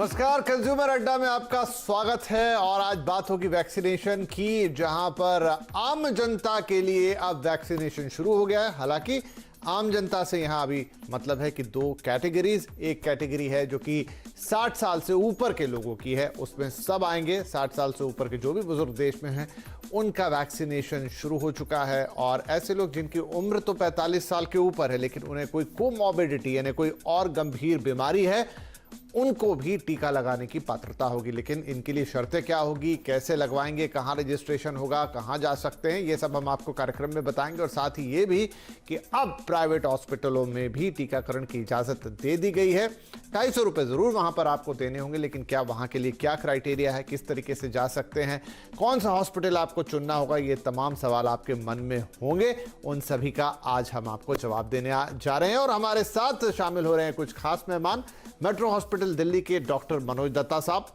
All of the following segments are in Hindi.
नमस्कार, कंज्यूमर अड्डा में आपका स्वागत है। और आज बात होगी वैक्सीनेशन की, जहां पर आम जनता के लिए अब वैक्सीनेशन शुरू हो गया है। हालांकि आम जनता से यहां अभी मतलब है कि दो कैटेगरीज, एक कैटेगरी है जो कि 60 साल से ऊपर के लोगों की है, उसमें सब आएंगे। 60 साल से ऊपर के जो भी बुजुर्ग देश में हैं उनका वैक्सीनेशन शुरू हो चुका है। और ऐसे लोग जिनकी उम्र तो 45 साल के ऊपर है लेकिन उन्हें कोई कोमॉर्बिडिटी यानी कोई और गंभीर बीमारी है, उनको भी टीका लगाने की पात्रता होगी। लेकिन इनके लिए शर्तें क्या होगी, कैसे लगवाएंगे, कहां रजिस्ट्रेशन होगा, कहां जा सकते हैं, ये सब हम आपको कार्यक्रम में बताएंगे। और साथ ही ये भी कि अब प्राइवेट हॉस्पिटलों में भी टीकाकरण की इजाजत दे दी गई है। 250 रुपए जरूर वहां पर आपको देने होंगे, लेकिन क्या वहां के लिए क्या क्राइटेरिया है, किस तरीके से जा सकते हैं, कौन सा हॉस्पिटल आपको चुनना होगा, ये तमाम सवाल आपके मन में होंगे। उन सभी का आज हम आपको जवाब देने जा रहे हैं। और हमारे साथ शामिल हो रहे हैं कुछ खास मेहमान। मेट्रो हॉस्पिटल दिल्ली के डॉक्टर मनोज दत्ता साहब,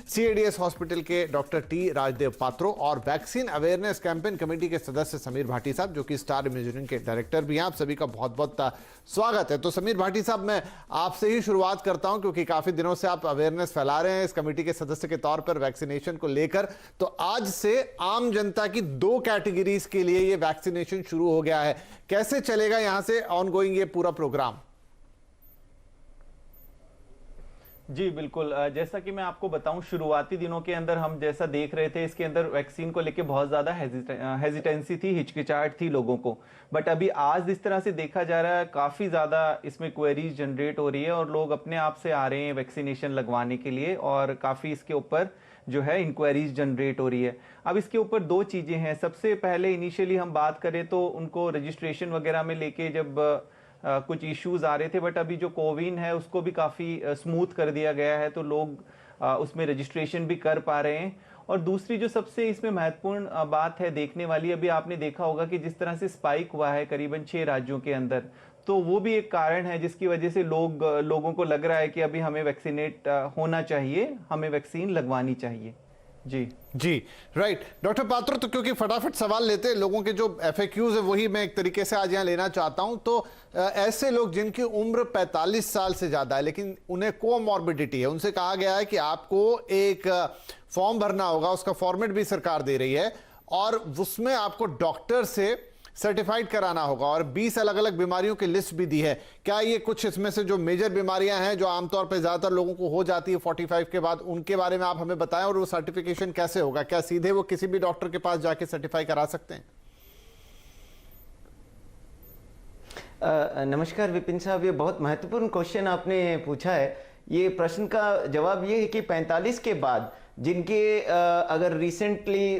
सीएडीएस हॉस्पिटल के डॉक्टर टी राजदेव पात्रो और वैक्सीन अवेयरनेस कैंपेन कमेटी के सदस्य समीर भाटी साहब, जो कि स्टार इमेजिंग के डायरेक्टर भी हैं। आप सभी का बहुत बहुत स्वागत है। तो समीर भाटी साहब, मैं आपसे ही शुरुआत करता हूं क्योंकि काफी दिनों से आप अवेयरनेस फैला रहे हैं इस कमेटी के सदस्य के तौर पर वैक्सीनेशन को लेकर। तो आज से आम जनता की दो कैटेगरीज के लिए ये वैक्सीनेशन शुरू हो गया है। कैसे चलेगा यहां से ऑनगोइंग ये पूरा प्रोग्राम? जी बिल्कुल, जैसा कि मैं आपको बताऊं, शुरुआती दिनों के अंदर हम जैसा देख रहे थे, इसके अंदर वैक्सीन को लेके बहुत ज़्यादा हेजिटेंसी थी, हिचकिचाहट थी लोगों को। बट अभी आज जिस तरह से देखा जा रहा है, काफ़ी ज़्यादा इसमें क्वेरीज जनरेट हो रही है और लोग अपने आप से आ रहे हैं वैक्सीनेशन लगवाने के लिए, और काफ़ी इसके ऊपर जो है इंक्वायरीज जनरेट हो रही है। अब इसके ऊपर दो चीज़ें हैं। सबसे पहले इनिशियली हम बात करें तो उनको रजिस्ट्रेशन वगैरह में लेके जब कुछ इश्यूज आ रहे थे, बट अभी जो कोविन है उसको भी काफ़ी स्मूथ कर दिया गया है, तो लोग उसमें रजिस्ट्रेशन भी कर पा रहे हैं। और दूसरी जो सबसे इसमें महत्वपूर्ण बात है देखने वाली, अभी आपने देखा होगा कि जिस तरह से स्पाइक हुआ है करीबन 6 राज्यों के अंदर, तो वो भी एक कारण है जिसकी वजह से लोगों को लग रहा है कि अभी हमें वैक्सीनेट होना चाहिए, हमें वैक्सीन लगवानी चाहिए। जी राइट। डॉक्टर पात्रो, तो क्योंकि फटाफट सवाल लेते हैं, लोगों के जो एफएक्यूज है वही मैं एक तरीके से आज यहाँ लेना चाहता हूं। तो ऐसे लोग जिनकी उम्र 45 साल से ज्यादा है लेकिन उन्हें कोमॉर्बिडिटी है, उनसे कहा गया है कि आपको एक फॉर्म भरना होगा, उसका फॉर्मेट भी सरकार दे रही है और उसमें आपको डॉक्टर से सर्टिफाइड कराना होगा, और 20 अलग अलग बीमारियों की लिस्ट भी दी है। क्या ये कुछ इसमें से जो मेजर बीमारियां हैं जो आमतौर पर ज्यादातर लोगों को हो जाती है 45 के बाद, उनके बारे में आप हमें बताएं, और वो सर्टिफिकेशन कैसे होगा? क्या सीधे वो किसी भी डॉक्टर के पास जाके सर्टिफाई करा सकते हैं? नमस्कार विपिन साहब, ये बहुत महत्वपूर्ण क्वेश्चन आपने पूछा है। ये प्रश्न का जवाब ये है कि 45 के बाद जिनके अगर रिसेंटली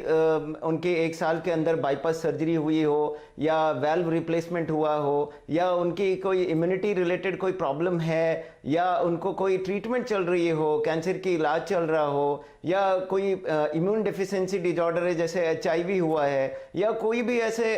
उनके 1 साल के अंदर बाईपास सर्जरी हुई हो, या वेल्व रिप्लेसमेंट हुआ हो, या उनकी कोई इम्यूनिटी रिलेटेड कोई प्रॉब्लम है, या उनको कोई ट्रीटमेंट चल रही हो, कैंसर की इलाज चल रहा हो, या कोई इम्यून डिफिशिएंसी डिजॉर्डर है जैसे HIV हुआ है, या कोई भी ऐसे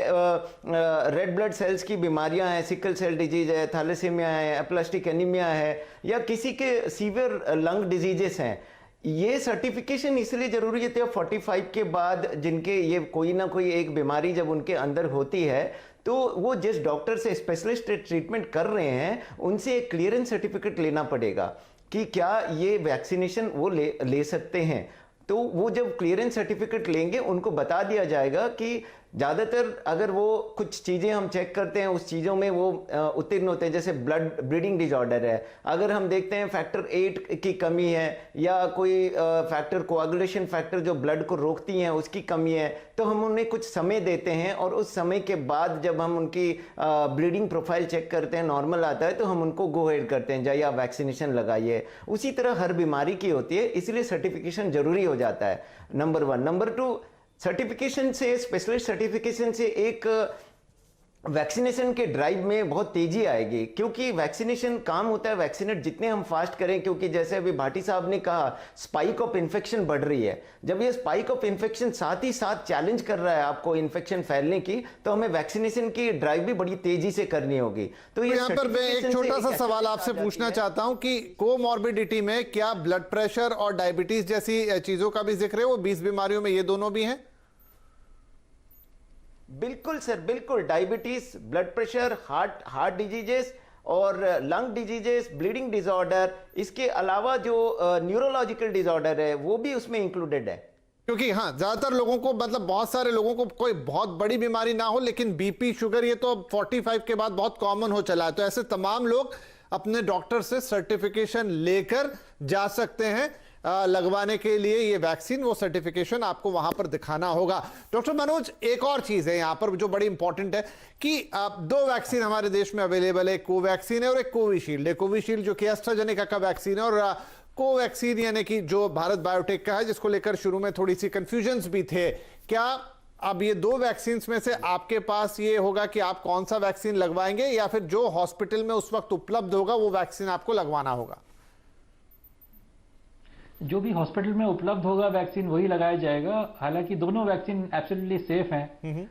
रेड ब्लड सेल्स की बीमारियां हैं, सिकल सेल डिजीज है, थैलेसीमिया है, एप्लास्टिक एनीमिया है, या किसी के सीवियर लंग डिजीजेस हैं, ये सर्टिफिकेशन इसलिए जरूरी है। 45 के बाद जिनके ये कोई ना कोई एक बीमारी जब उनके अंदर होती है, तो वो जिस डॉक्टर से स्पेशलिस्ट ट्रीटमेंट कर रहे हैं उनसे एक क्लियरेंस सर्टिफिकेट लेना पड़ेगा कि क्या ये वैक्सीनेशन वो ले सकते हैं। तो वो जब क्लियरेंस सर्टिफिकेट लेंगे उनको बता दिया जाएगा कि ज़्यादातर अगर वो कुछ चीज़ें हम चेक करते हैं उस चीज़ों में वो उत्तीर्ण होते हैं, जैसे ब्लड ब्रीडिंग डिजॉर्डर है, अगर हम देखते हैं फैक्टर 8 की कमी है, या कोई फैक्टर कोआगुलेशन फैक्टर जो ब्लड को रोकती हैं उसकी कमी है, तो हम उन्हें कुछ समय देते हैं, और उस समय के बाद जब हम उनकी ब्रीडिंग प्रोफाइल चेक करते हैं, नॉर्मल आता है, तो हम उनको गो हेड करते हैं, जाइए आप वैक्सीनेशन लगाइए। उसी तरह हर बीमारी की होती है, इसलिए सर्टिफिकेशन जरूरी हो जाता है, नंबर 1। नंबर 2, सर्टिफिकेशन से, स्पेशलिस्ट सर्टिफिकेशन से एक वैक्सीनेशन के ड्राइव में बहुत तेजी आएगी, क्योंकि वैक्सीनेशन काम होता है वैक्सीनेट जितने हम फास्ट करें, क्योंकि जैसे अभी भाटी साहब ने कहा स्पाइक ऑफ इन्फेक्शन बढ़ रही है। जब ये स्पाइक ऑफ इन्फेक्शन साथ ही साथ चैलेंज कर रहा है आपको इन्फेक्शन फैलने की, तो हमें वैक्सीनेशन की ड्राइव भी बड़ी तेजी से करनी होगी। तो ये यहाँ पर मैं एक छोटा सा सवाल आपसे पूछना चाहता हूं कि कोमॉर्बिडिटी में क्या ब्लड प्रेशर और डायबिटीज जैसी चीजों का भी जिक्र है? वो 20 बीमारियों में ये दोनों भी हैं? बिल्कुल सर, बिल्कुल। Diabetes, blood pressure, heart diseases और लंग डिजीजेस, ब्लीडिंग डिसऑर्डर, इसके अलावा जो न्यूरोलॉजिकल डिसऑर्डर है वो भी उसमें इंक्लूडेड है। क्योंकि हाँ, ज्यादातर लोगों को, मतलब बहुत सारे लोगों को कोई बहुत बड़ी बीमारी ना हो, लेकिन बीपी, शुगर ये तो 45 के बाद बहुत कॉमन हो चला है। तो ऐसे तमाम लोग अपने डॉक्टर से सर्टिफिकेशन लेकर जा सकते हैं लगवाने के लिए ये वैक्सीन। वो सर्टिफिकेशन आपको वहां पर दिखाना होगा। डॉक्टर मनोज, एक और चीज है यहां पर जो बड़ी इंपॉर्टेंट है कि 2 वैक्सीन हमारे देश में अवेलेबल है। कोवैक्सीन है और एक कोविशील्ड है। कोविशील्ड जो कि एस्ट्राजेनेका का वैक्सीन है, और कोवैक्सीन यानी कि जो भारत बायोटेक का है, जिसको लेकर शुरू में थोड़ी सी कंफ्यूजन्स भी थे। क्या अब ये 2 वैक्सीन में से आपके पास ये होगा कि आप कौन सा वैक्सीन लगवाएंगे, या फिर जो हॉस्पिटल में उस वक्त उपलब्ध होगा वो वैक्सीन आपको लगवाना होगा? जो भी हॉस्पिटल में उपलब्ध होगा वैक्सीन वही लगाया जाएगा। हालांकि दोनों वैक्सीन एब्सोल्युटली सेफ हैं।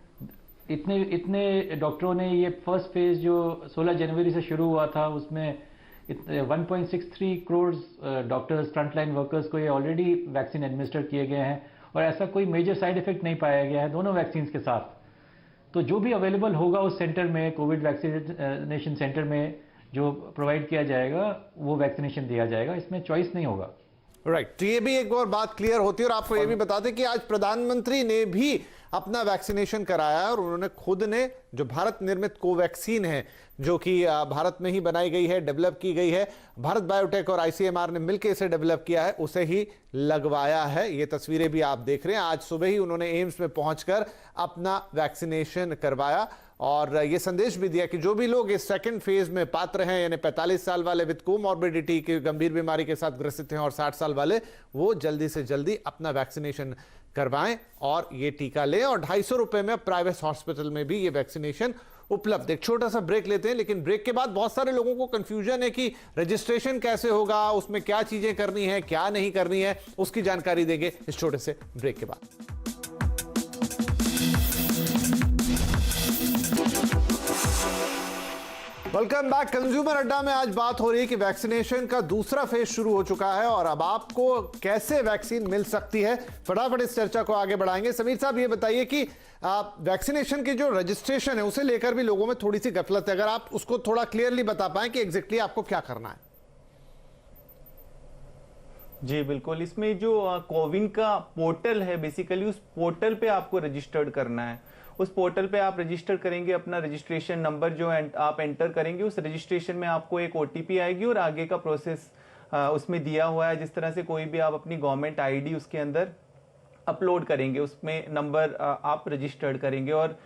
इतने डॉक्टरों ने ये फर्स्ट फेज जो 16 जनवरी से शुरू हुआ था उसमें 1.63 करोड़ डॉक्टर्स, फ्रंटलाइन वर्कर्स को ये ऑलरेडी वैक्सीन एडमिनिस्टर किए गए हैं और ऐसा कोई मेजर साइड इफेक्ट नहीं पाया गया है दोनों वैक्सीन के साथ। तो जो भी अवेलेबल होगा उस सेंटर में, कोविड वैक्सीनेशन सेंटर में जो प्रोवाइड किया जाएगा वो वैक्सीनेशन दिया जाएगा, इसमें चॉइस नहीं होगा। राइट, तो ये भी एक और बात क्लियर होती है। और आपको ये भी बता दें कि आज प्रधानमंत्री ने भी अपना वैक्सीनेशन कराया है, और उन्होंने खुद ने जो भारत निर्मित कोवैक्सीन है, जो कि भारत में ही बनाई गई है, डेवलप की गई है, भारत बायोटेक और आईसीएमआर ने मिलकर इसे डेवलप किया है, उसे ही लगवाया है। ये तस्वीरें भी आप देख रहे हैं। आज सुबह ही उन्होंने एम्स में पहुंचकर अपना वैक्सीनेशन करवाया और ये संदेश भी दिया कि जो भी लोग इस सेकंड फेज में पात्र हैं, यानी 45 साल वाले विद कोमॉर्बिडिटी की गंभीर बीमारी के साथ ग्रसित हैं और 60 साल वाले, वो जल्दी से जल्दी अपना वैक्सीनेशन करवाएं और ये टीका लें। और 250 रुपए में प्राइवेट हॉस्पिटल में भी ये वैक्सीनेशन उपलब्ध। एक छोटा सा ब्रेक लेते हैं, लेकिन ब्रेक के बाद बहुत सारे लोगों को कंफ्यूजन है कि रजिस्ट्रेशन कैसे होगा, उसमें क्या चीजें करनी है, क्या नहीं करनी है, उसकी जानकारी देंगे इस छोटे से ब्रेक के बाद। Welcome back. कंज्यूमर अड्डा में आज बात हो रही है कि वैक्सीनेशन का दूसरा फेज शुरू हो चुका है और अब आपको कैसे वैक्सीन मिल सकती है। फटाफट इस चर्चा को आगे बढ़ाएंगे। समीर साहब, ये बताइए कि वैक्सीनेशन की जो रजिस्ट्रेशन है उसे लेकर भी लोगों में थोड़ी सी गफलत है। अगर आप उसको थोड़ा क्लियरली बता पाएं कि एग्जैक्टली आपको क्या करना है। जी बिल्कुल, इसमें जो कोविन का पोर्टल है, बेसिकली उस पोर्टल पे आपको रजिस्टर्ड करना है। उस पोर्टल पे आप रजिस्टर करेंगे, अपना रजिस्ट्रेशन नंबर जो आप एंटर करेंगे, उस रजिस्ट्रेशन में आपको एक ओटीपी आएगी और आगे का प्रोसेस उसमें दिया हुआ है। जिस तरह से कोई भी आप अपनी गवर्नमेंट आईडी उसके अंदर अपलोड करेंगे, उसमें नंबर आप रजिस्टर्ड करेंगे। और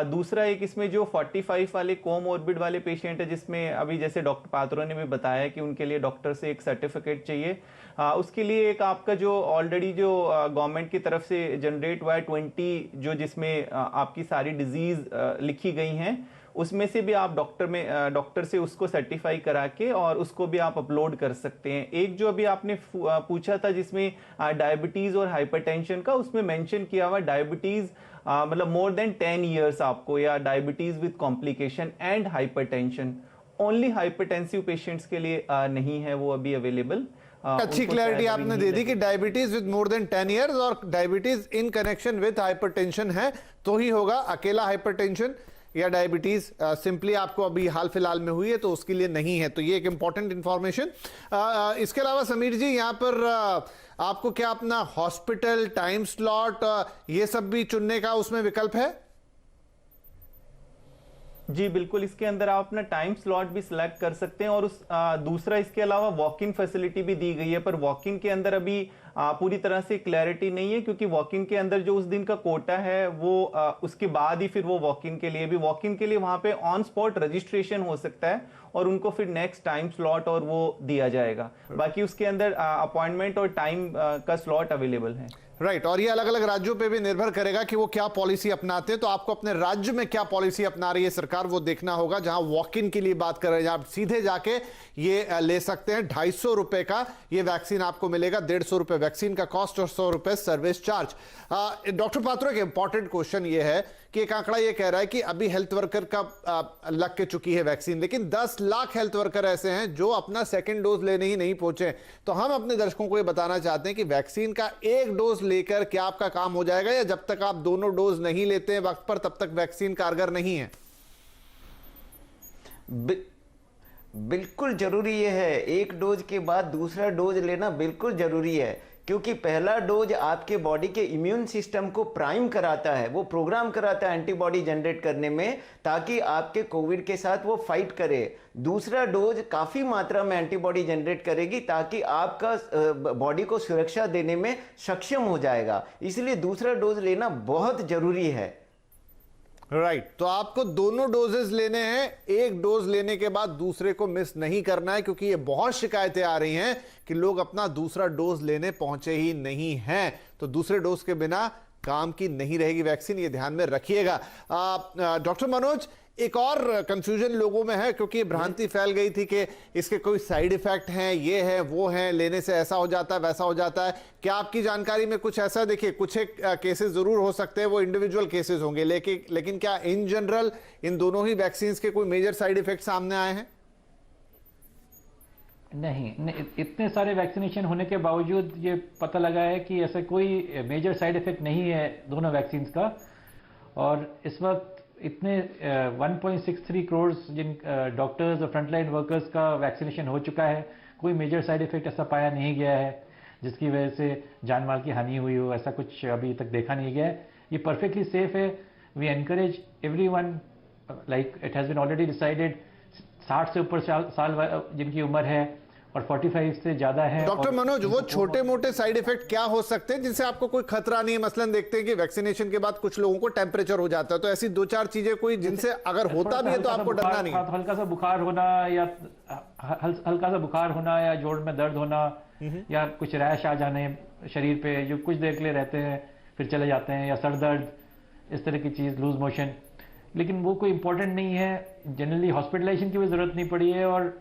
दूसरा एक इसमें जो 45 वाले कोमॉर्बिड वाले पेशेंट है, जिसमें अभी जैसे डॉक्टर पात्रों ने भी बताया कि उनके लिए डॉक्टर से एक सर्टिफिकेट चाहिए, उसके लिए एक आपका जो ऑलरेडी जो गवर्नमेंट की तरफ से जनरेट हुआ है 20 जो जिसमें आपकी सारी डिजीज लिखी गई हैं, उसमें से भी आप डॉक्टर से उसको सर्टिफाई करा के और उसको भी आप अपलोड कर सकते हैं। एक जो अभी आपने पूछा था जिसमें डायबिटीज और हाइपरटेंशन का, उसमें मेंशन किया हुआ डायबिटीज मतलब मोर देन 10 इयर्स आपको, या diabetes with complication and hypertension. Only hypertensive patients के लिए नहीं है वो अभी अवेलेबल। अच्छी क्लैरिटी आपने दे दी कि diabetes with more than 10 years और diabetes in connection with hypertension है तो ही होगा। अकेला हाइपरटेंशन या डायबिटीज सिंपली आपको अभी हाल फिलहाल में हुई है तो उसके लिए नहीं है। तो ये एक इंपॉर्टेंट इंफॉर्मेशन। इसके अलावा समीर जी, यहाँ पर आपको क्या अपना हॉस्पिटल, टाइम स्लॉट, ये सब भी चुनने का उसमें विकल्प है? जी बिल्कुल, इसके अंदर आप अपना टाइम स्लॉट भी सिलेक्ट कर सकते हैं और उस दूसरा इसके अलावा वॉक इन फैसिलिटी भी दी गई है। पर वॉक इन के अंदर अभी पूरी तरह से क्लैरिटी नहीं है, क्योंकि वॉक इन के अंदर जो उस दिन का कोटा है वो उसके बाद ही फिर वो वॉक इन के लिए वहां पे ऑन स्पॉट रजिस्ट्रेशन हो सकता है और उनको फिर नेक्स्ट टाइम स्लॉट और वो दिया जाएगा। बाकी उसके अंदर अपॉइंटमेंट और टाइम का स्लॉट अवेलेबल है। राइट, और ये अलग अलग राज्यों पे भी निर्भर करेगा कि वो क्या पॉलिसी अपनाते हैं। तो आपको अपने राज्य में क्या पॉलिसी अपना रही है सरकार, वो देखना होगा। जहां वॉक इन के लिए बात कर रहे हैं, आप सीधे जाके ये ले सकते हैं। 250 रुपए का ये वैक्सीन आपको मिलेगा, 150 रुपए वैक्सीन का कॉस्ट और 100 रुपए सर्विस चार्ज। डॉक्टर पात्रो, एक इंपॉर्टेंट क्वेश्चन ये है कि एक आंकड़ा ये कह रहा है कि अभी हेल्थ वर्कर का लग के चुकी है वैक्सीन, लेकिन 10 लाख हेल्थ वर्कर ऐसे हैं जो अपना सेकेंड डोज लेने ही नहीं पहुंचे। तो हम अपने दर्शकों को ये बताना चाहते हैं कि वैक्सीन का एक डोज लेकर क्या आपका काम हो जाएगा, या जब तक आप दोनों डोज नहीं लेते हैं वक्त पर तब तक वैक्सीन कारगर नहीं है? बिल्कुल जरूरी ये है, एक डोज के बाद दूसरा डोज लेना बिल्कुल जरूरी है, क्योंकि पहला डोज आपके बॉडी के इम्यून सिस्टम को प्राइम कराता है, वो प्रोग्राम कराता है एंटीबॉडी जनरेट करने में, ताकि आपके कोविड के साथ वो फाइट करे। दूसरा डोज काफी मात्रा में एंटीबॉडी जनरेट करेगी, ताकि आपका बॉडी को सुरक्षा देने में सक्षम हो जाएगा। इसलिए दूसरा डोज लेना बहुत जरूरी है। राइट तो आपको दोनों डोजेस लेने हैं, एक डोज लेने के बाद दूसरे को मिस नहीं करना है, क्योंकि ये बहुत शिकायतें आ रही हैं कि लोग अपना दूसरा डोज लेने पहुंचे ही नहीं हैं। तो दूसरे डोज के बिना काम की नहीं रहेगी वैक्सीन, ये ध्यान में रखिएगा। डॉक्टर मनोज, एक और कंफ्यूजन लोगों में है, क्योंकि ये भ्रांति फैल गई थी कि इसके कोई साइड इफेक्ट हैं, ये है वो है, लेने से ऐसा हो जाता है वैसा हो जाता है। क्या आपकी जानकारी में कुछ ऐसा? देखिए कुछ एक केसेस जरूर हो सकते हैं, वो इंडिविजुअल केसेस होंगे, लेकिन क्या इन जनरल इन दोनों ही वैक्सीन के कोई मेजर साइड इफेक्ट सामने आए हैं? नहीं, इतने सारे वैक्सीनेशन होने के बावजूद ये पता लगा है कि ऐसा कोई मेजर साइड इफेक्ट नहीं है दोनों वैक्सीन का। और इस वक्त इतने 1.63 करोड़ जिन डॉक्टर्स और फ्रंटलाइन वर्कर्स का वैक्सीनेशन हो चुका है, कोई मेजर साइड इफेक्ट ऐसा पाया नहीं गया है जिसकी वजह से जान माल की हानि हुई हो, ऐसा कुछ अभी तक देखा नहीं गया है। ये परफेक्टली सेफ है। We encourage everyone, like it has been already decided, 60 से ऊपर साल जिनकी उम्र है और 45 से ज्यादा है। डॉक्टर मनोज, वो छोटे मोटे साइड इफेक्ट क्या हो सकते हैं जिनसे आपको कोई खतरा नहीं है? मसलन देखते हैं कि वैक्सीनेशन के बाद कुछ लोगों को टेम्परेचर हो जाता है, तो ऐसी दो चार चीजें कोई जिनसे अगर होता भी है तो आपको डरना नहीं है? हल्का सा बुखार होना या हल्का सा बुखार होना या जोड़ में दर्द होना या कुछ रैश आ जाने शरीर पे जो कुछ देर के लिए रहते हैं फिर चले जाते हैं, या सर दर्द, इस तरह की चीज, लूज मोशन, लेकिन वो कोई इंपॉर्टेंट नहीं है। जनरली हॉस्पिटलाइजेशन की भी जरूरत नहीं पड़ी है और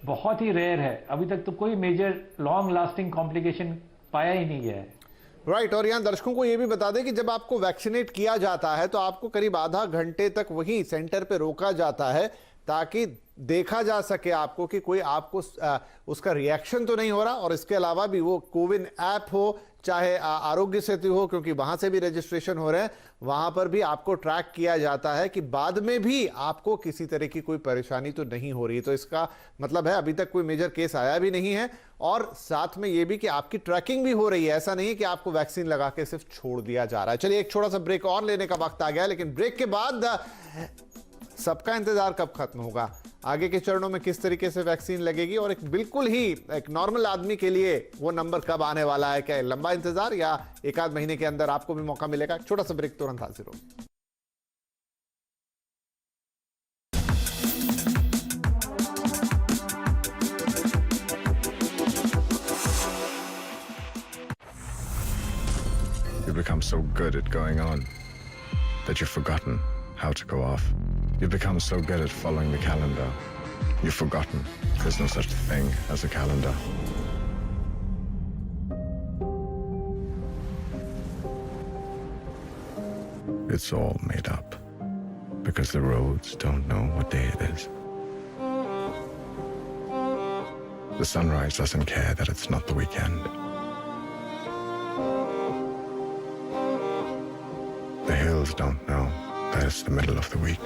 बहुत ही रेयर है। अभी तक तो कोई मेजर लॉन्ग लास्टिंग कॉम्प्लिकेशन पाया ही नहीं गया है। राइट और यहां दर्शकों को यह भी बता दें कि जब आपको वैक्सीनेट किया जाता है तो आपको करीब आधा घंटे तक वहीं सेंटर पे रोका जाता है, ताकि देखा जा सके आपको कि कोई आपको उसका रिएक्शन तो नहीं हो रहा। और इसके अलावा भी वो कोविन ऐप हो चाहे आरोग्य सेतु हो, क्योंकि वहां से भी रजिस्ट्रेशन हो रहे हैं, वहां पर भी आपको ट्रैक किया जाता है कि बाद में भी आपको किसी तरह की कोई परेशानी तो नहीं हो रही। तो इसका मतलब है अभी तक कोई मेजर केस आया भी नहीं है, और साथ में ये भी कि आपकी ट्रैकिंग भी हो रही है। ऐसा नहीं है कि आपको वैक्सीन लगा के सिर्फ छोड़ दिया जा रहा है। चलिए एक छोटा सा ब्रेक और लेने का वक्त आ गया, लेकिन ब्रेक के बाद सबका इंतजार कब खत्म होगा, आगे के चरणों में किस तरीके से वैक्सीन लगेगी, और एक बिल्कुल ही एक नॉर्मल आदमी के लिए वो नंबर कब आने वाला है, क्या लंबा इंतजार या एक आध महीने के अंदर आपको भी मौका मिलेगा? छोटा सा ब्रेक, तुरंत हाजिर हो। You become so good at going on that you've forgotten how to go off. You've become so good at following the calendar, you've forgotten there's no such thing as a calendar. It's all made up because the roads don't know what day it is. The sunrise doesn't care that it's not the weekend. The hills don't know that it's the middle of the week.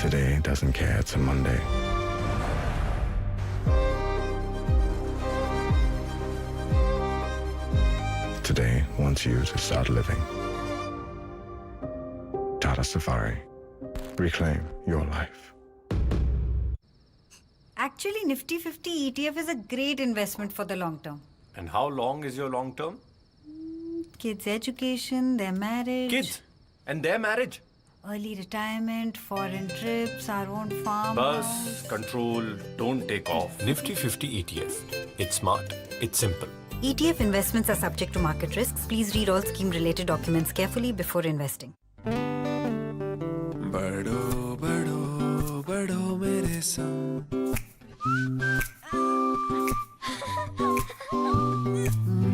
Today doesn't care it's a Monday. Today wants you to start living. Tata Safari. Reclaim your life. Actually, Nifty 50 ETF is a great investment for the long term. And how long is your long term? Kids' education, their marriage. Kids and their marriage. Early retirement, foreign trips, our own farm. Bus, control, don't take off. Nifty 50 ETF. It's smart. It's simple. ETF investments are subject to market risks. Please read all scheme-related documents carefully before investing. बढ़ो बढ़ो बढ़ो मेरे संग,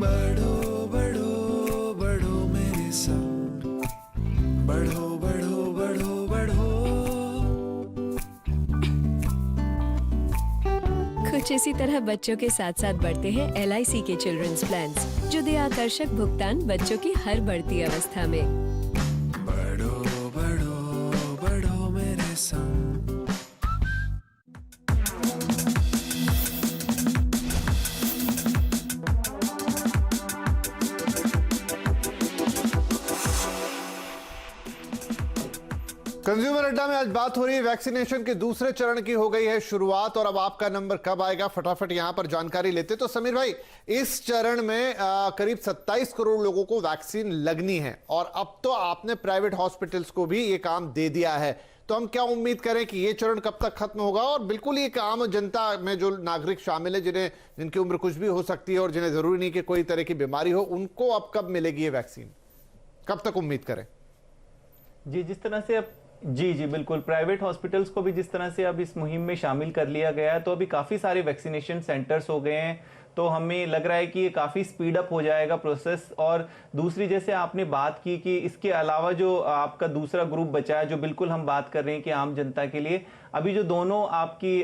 बढ़ो बढ़ो बढ़ो मेरे संग, बढ़ो बढ़ो बढ़ो बढ़ो। कुछ इसी तरह बच्चों के साथ साथ बढ़ते हैं LIC के चिल्ड्रंस प्लान्स, जो दे आकर्षक भुगतान बच्चों की हर बढ़ती अवस्था में। संग। कंज्यूमर अड्डा में आज बात हो रही है वैक्सीनेशन के दूसरे चरण की हो गई है शुरुआत, और अब आपका नंबर कब आएगा फटाफट यहां पर जानकारी लेते। तो समीर भाई, इस चरण में करीब 27 करोड़ लोगों को वैक्सीन लगनी है, और अब तो आपने प्राइवेट हॉस्पिटल्स को भी ये काम दे दिया है, तो हम क्या उम्मीद करें कि ये चरण कब तक खत्म होगा? और बिल्कुल ये आम जनता में जो नागरिक शामिल है, जिनकी उम्र कुछ भी हो सकती है और जिन्हें जरूरी नहीं कि कोई तरह की बीमारी हो, उनको अब कब मिलेगी ये वैक्सीन, कब तक उम्मीद करें? जी, जिस तरह से अब जी बिल्कुल, प्राइवेट हॉस्पिटल्स को भी जिस तरह से अब इस मुहिम में शामिल कर लिया गया है, तो अभी काफ़ी सारे वैक्सीनेशन सेंटर्स हो गए हैं, तो हमें लग रहा है कि ये काफ़ी स्पीड अप हो जाएगा प्रोसेस। और दूसरी, जैसे आपने बात की कि इसके अलावा जो आपका दूसरा ग्रुप बचा है, जो बिल्कुल हम बात कर रहे हैं कि आम जनता के लिए, अभी जो दोनों आपकी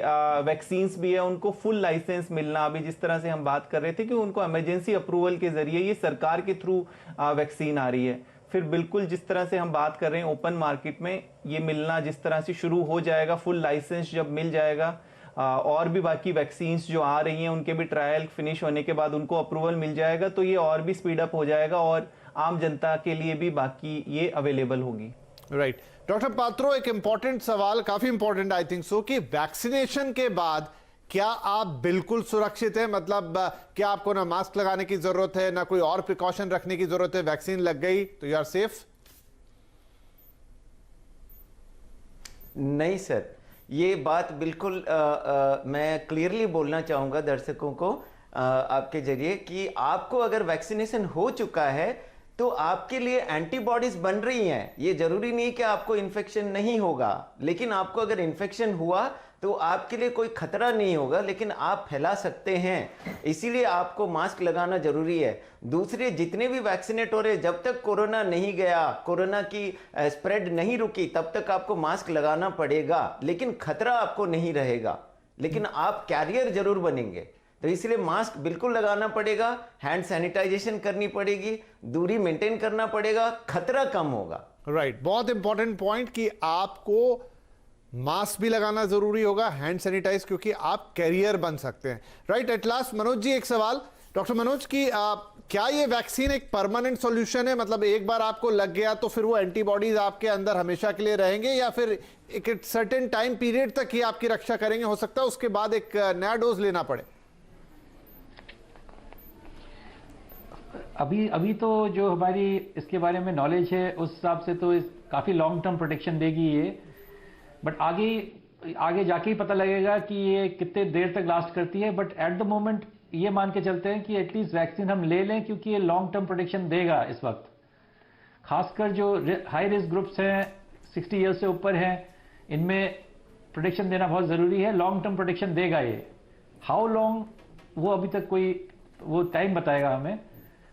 वैक्सीन्स भी है, उनको फुल लाइसेंस मिलना, अभी जिस तरह से हम बात कर रहे थे कि उनको इमरजेंसी अप्रूवल के जरिए ये सरकार के थ्रू वैक्सीन आ रही है। फिर बिल्कुल जिस तरह से हम बात कर रहे हैं ओपन मार्केट में ये मिलना जिस तरह से शुरू हो जाएगा, फुल लाइसेंस जब मिल जाएगा, और भी बाकी वैक्सीन्स जो आ रही हैं उनके भी ट्रायल फिनिश होने के बाद उनको अप्रूवल मिल जाएगा, तो ये और भी स्पीड अप हो जाएगा और आम जनता के लिए भी बाकी ये अवेलेबल होगी। राइट डॉक्टर पात्रो, एक इंपॉर्टेंट सवाल, काफी इंपॉर्टेंट आई थिंक सो, कि वैक्सीनेशन के बाद क्या आप बिल्कुल सुरक्षित है? मतलब क्या आपको ना मास्क लगाने की जरूरत है, ना कोई और प्रिकॉशन रखने की जरूरत है? वैक्सीन लग गई तो यू आर सेफ? नहीं सर, ये बात बिल्कुल मैं क्लियरली बोलना चाहूँगा दर्शकों को आपके जरिए कि आपको अगर वैक्सीनेशन हो चुका है तो आपके लिए एंटीबॉडीज बन रही हैं। ये जरूरी नहीं कि आपको इन्फेक्शन नहीं होगा, लेकिन आपको अगर इन्फेक्शन हुआ तो आपके लिए कोई खतरा नहीं होगा, लेकिन आप फैला सकते हैं, इसीलिए आपको मास्क लगाना जरूरी है। दूसरे जितने भी वैक्सीनेट हो रहे, जब तक कोरोना नहीं गया, कोरोना की स्प्रेड नहीं रुकी, तब तक आपको मास्क लगाना पड़ेगा, लेकिन खतरा आपको नहीं रहेगा, लेकिन आप कैरियर जरूर बनेंगे। तो इसलिए मास्क बिल्कुल लगाना पड़ेगा, हैंड सैनिटाइजेशन करनी पड़ेगी, दूरी मेंटेन करना पड़ेगा, खतरा कम होगा। राइट, बहुत इंपॉर्टेंट पॉइंट कि आपको मास्क भी लगाना जरूरी होगा, हैंड सैनिटाइज, क्योंकि आप कैरियर बन सकते हैं। Right, at last Manoj ji एक सवाल, डॉक्टर मनोज, की क्या ये वैक्सीन एक परमानेंट सॉल्यूशन है? मतलब एक बार आपको लग गया तो फिर वो एंटीबॉडीज आपके अंदर हमेशा के लिए रहेंगे, या फिर एक सर्टेन टाइम पीरियड तक ही आपकी रक्षा करेंगे? हो सकता है उसके बाद एक नया डोज लेना पड़े। अभी तो जो हमारी इसके बारे में नॉलेज है उस हिसाब से तो काफ़ी लॉन्ग टर्म प्रोटेक्शन देगी ये, बट आगे जाके ही पता लगेगा कि ये कितने देर तक लास्ट करती है। बट एट द मोमेंट ये मान के चलते हैं कि एटलीस्ट वैक्सीन हम ले लें, क्योंकि ये लॉन्ग टर्म प्रोटेक्शन देगा इस वक्त। खासकर जो हाई रिस्क ग्रुप्स हैं, 60 ईयर्स से ऊपर हैं, इनमें प्रोटेक्शन देना बहुत ज़रूरी है। लॉन्ग टर्म प्रोटेक्शन देगा ये, हाउ लॉन्ग वो अभी तक कोई वो टाइम बताएगा हमें,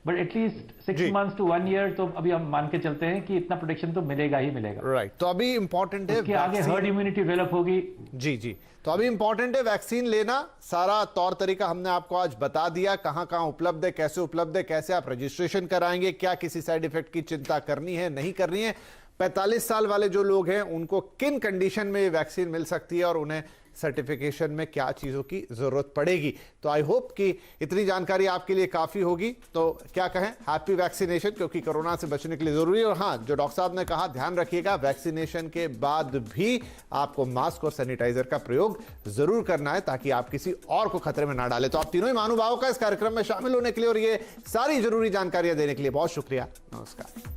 but at least 6 months to 1 year तो अभी हम मान के चलते हैं कि इतना प्रोटेक्शन तो मिलेगा ही मिलेगा। राइट, तो अभी इंपॉर्टेंट है उसके आगे हर्ड इम्यूनिटी डेवलप होगी। जी, तो अभी इंपॉर्टेंट है वैक्सीन लेना। सारा तौर तरीका हमने आपको आज बता दिया, कहां कहां उपलब्ध है, कैसे उपलब्ध है, कैसे आप रजिस्ट्रेशन कराएंगे, क्या किसी साइड इफेक्ट की चिंता करनी है नहीं करनी है, 45 साल वाले जो लोग हैं उनको किन कंडीशन में ये वैक्सीन मिल सकती है और उन्हें सर्टिफिकेशन में क्या चीज़ों की ज़रूरत पड़ेगी। तो आई होप कि इतनी जानकारी आपके लिए काफ़ी होगी। तो क्या कहें, हैप्पी वैक्सीनेशन, क्योंकि कोरोना से बचने के लिए ज़रूरी है। और हाँ, जो डॉक्टर साहब ने कहा, ध्यान रखिएगा वैक्सीनेशन के बाद भी आपको मास्क और सैनिटाइजर का प्रयोग ज़रूर करना है, ताकि आप किसी और को खतरे में ना डालें। तो आप तीनों ही महानुभावों का इस कार्यक्रम में शामिल होने के लिए और ये सारी ज़रूरी जानकारियाँ देने के लिए बहुत शुक्रिया। नमस्कार।